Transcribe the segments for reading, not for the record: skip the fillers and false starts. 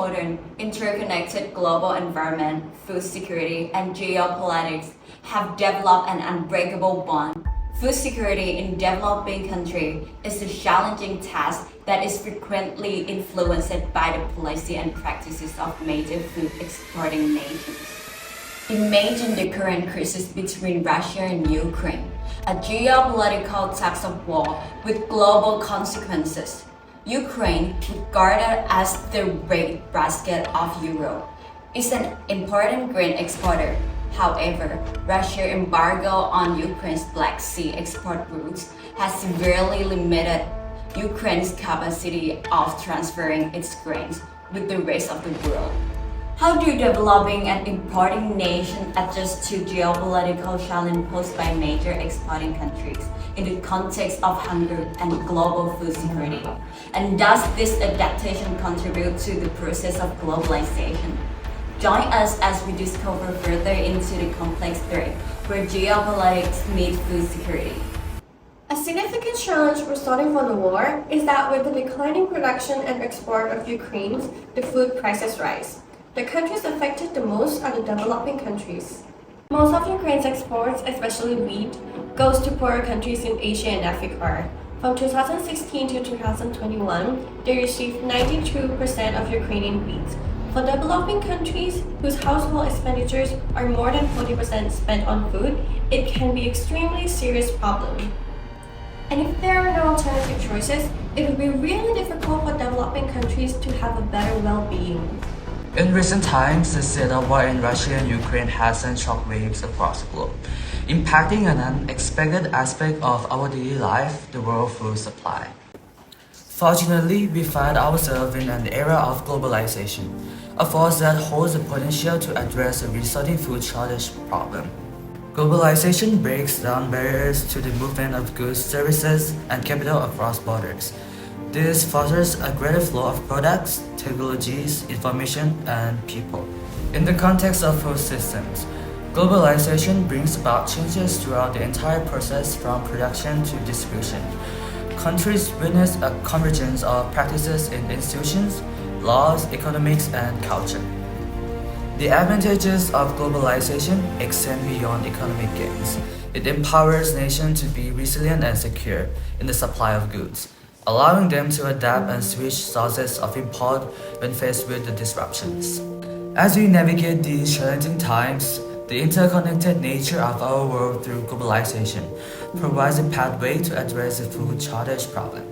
modern, interconnected global environment, food security, and geopolitics have developed an unbreakable bond. Food security in developing countries is a challenging task that is frequently influenced by the policy and practices of major food exporting nations. Imagine the current crisis between Russia and Ukraine, a geopolitical tug of war with global consequences. Ukraine, regarded as the breadbasket of Europe, is an important grain exporter. However, Russia's embargo on Ukraine's Black Sea export routes has severely limited Ukraine's capacity of transferring its grains with the rest of the world. How do developing and importing nations adjust to geopolitical challenges posed by major exporting countries in the context of hunger and global food security? And does this adaptation contribute to the process of globalization? Join us as we discover further into the complex thread where geopolitics meet food security. A significant challenge resulting from the war is that with the declining production and export of Ukraine, the food prices rise. The countries affected the most are the developing countries. Most of Ukraine's exports, especially wheat, goes to poorer countries in Asia and Africa. From 2016 to 2021, they received 92% of Ukrainian wheat. For developing countries whose household expenditures are more than 40% spent on food, it can be an extremely serious problem. And if there are no alternative choices, it will be really difficult for developing countries to have a better well-being. In recent times, the state of war in Russia and Ukraine has sent shockwaves across the globe, impacting an unexpected aspect of our daily life, the world food supply. Fortunately, we find ourselves in an era of globalization, a force that holds the potential to address the resulting food shortage problem. Globalization breaks down barriers to the movement of goods, services, and capital across borders. This fosters a greater flow of products, technologies, information, and people. In the context of food systems, globalization brings about changes throughout the entire process from production to distribution. Countries witness a convergence of practices in institutions, laws, economics, and culture. The advantages of globalization extend beyond economic gains. It empowers nations to be resilient and secure in the supply of goods, allowing them to adapt and switch sources of import when faced with the disruptions. As we navigate these challenging times, the interconnected nature of our world through globalization provides a pathway to address the food shortage problem.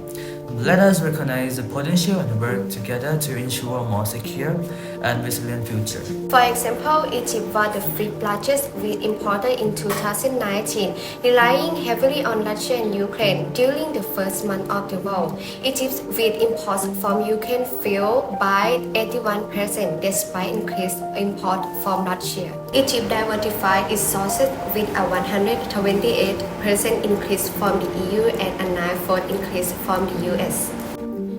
Let us recognize the potential and work together to ensure a more secure and resilient future. For example, Egypt was the fifth largest wheat importer in 2019, relying heavily on Russia and Ukraine during the first month of the war. Egypt's wheat imports from Ukraine fell by 81% despite increased import from Russia. Egypt diversified its sources with a 128% increase from the EU and a 9-fold increase from the US.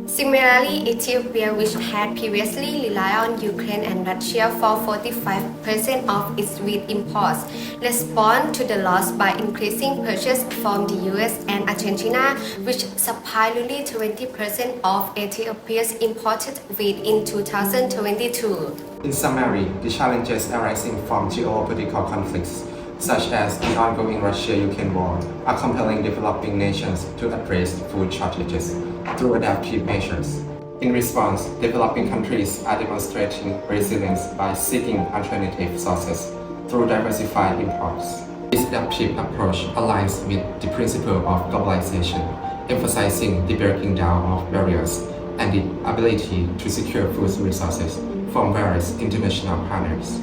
Similarly, Ethiopia, which had previously relied on Ukraine and Russia for 45% of its wheat imports, responded to the loss by increasing purchases from the US and Argentina, which supplied nearly 20% of Ethiopia's imported wheat in 2022. In summary, the challenges arising from geopolitical conflicts, such as the ongoing Russia-Ukraine war, are compelling developing nations to address food shortages through adaptive measures. In response, developing countries are demonstrating resilience by seeking alternative sources through diversified imports. This adaptive approach aligns with the principle of globalization, emphasizing the breaking down of barriers and the ability to secure food resources from various international partners.